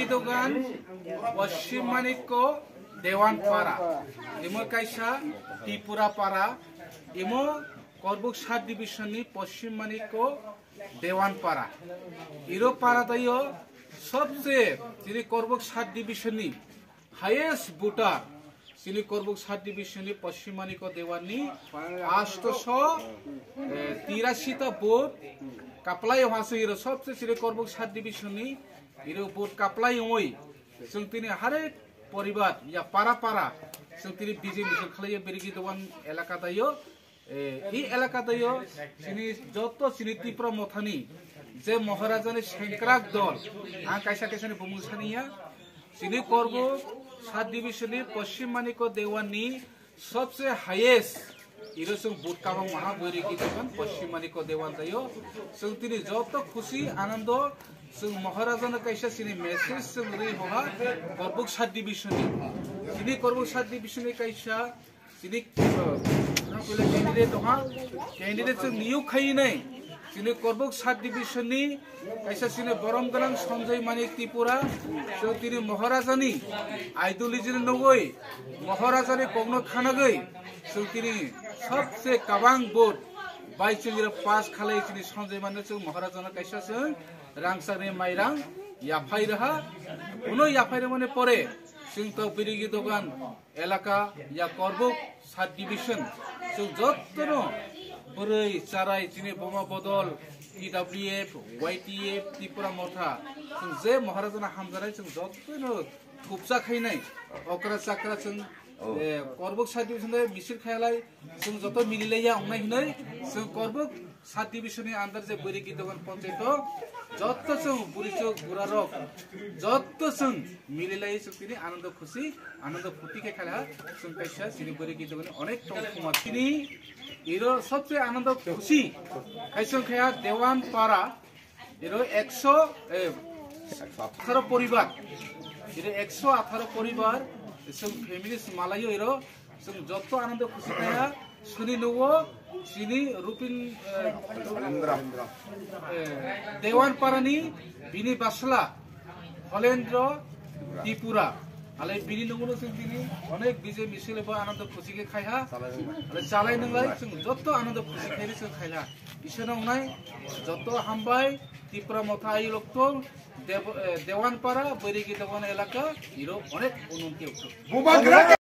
दोकान पश्चिम मानिक्य देवान पारा इमो काइसा त्रिपुरा पारा इमो करबुक 7 डिविजन पश्चिम मानिक्य देवान पारा इरो पारा दायो सबसे जिनि करबुक 7 डिविजन हाईएस्ट वोटर जिनि करबुक 7 डिविजन पश्चिम मानिक्य देवानी 883 वोट कापलाई हासो इरो सबसे जिनि करबुक 7 डिविजन इरो वोट कापलाई ओई जोंतिनि हरेक परिवार या पारा पारा जोंतिनि बिजे मिसल खालायो बेरिगि दवान एलाका दायो इ एलाका दायो जिनि जत्तो जिनि त्रिपुरा मथानि जे महाराजानि सेंक्राक दल आं कायसा कायसानि बुंसानिया जिनि करबुक 7 डिविजन पश्चिम मानिक्य देवानी सबसे हाईएस्ट इरो जों वोट काबां महा बेरिगि दवान पश्चिम मानिक्य देवान दायो जोंतिनि जत्तो खुशी आनंद जों महाराजानो कायसा सिनि मेसेज जों रै होहा करबुक 7 डिविजन सिनि करबुक 7 डिविजन कायसा सिनि नापले कैंडिडेट दहा कैंडिडेट जों नियोग खाइ नै सिनि करबुक 7 डिविजन कायसा सिनि बरम गनां संजय मानिक त्रिपुरा जों तिनि महाराजानि आइडियोलॉजी नगै महाराजानि कग्न थानागै जों तिनि सबसे काबां वोट बाइसिनि पास खालाय सिनि संजय मानिक जों महाराजानो कायसा जों रांसारनि माइरां याफाइ रहा उनो याफाइ रमाने परे जों तो बिरिगि दगान एलाका या करबुक 7 डिविजन जों जत्तनो बोरै चाराय जिनि बमा बदल ईडब्ल्यूएफ वाईटीएफ त्रिपुरा मथा जों जे महाराजाना हामजानाय जों जत्तनो थुबजा खायनाय अकरा चाकरा जों करबुक 7 डिविजन मिसिर खायालाय जों जत्तो मिलिलाया अंनाय हिनै जों करबुक 7 डिविजन अंदर जे बिरिगि दगान पंचायत जत्तो जों बुरिचो गुरारक जत्तो जों मिलिलाय जों तिनि आनंद खुशी आनंद फुर्ति के खाला जों कायसा सिनि बिरिगि दगान अनेक टंकमा तिनि इरो सबसे आनंद खुशी कायसा खाया देवान पारा इरो 118 परिवार इरो 118 परिवार जों फैमिली मालायो इरो जों जत्तो आनंद खुशी खाया सुनि नवो सिनि रुपिन देवान पारानी बिनि बासला हलेन्द्र त्रिपुरा आले बिनि नंगनो जों दिनि अनेक बिजे मिसिलेबो आनंद खुशी के खाया आले चालाय नंलाय जों जत्तो आनंद खुशी खायरि जों खायला इसोनावनाय जत्तो हामबाय त्रिपुरा मथाइ लक्तो देवान पारा बैरिगि दगान एलाका इरो अनेक उन्नति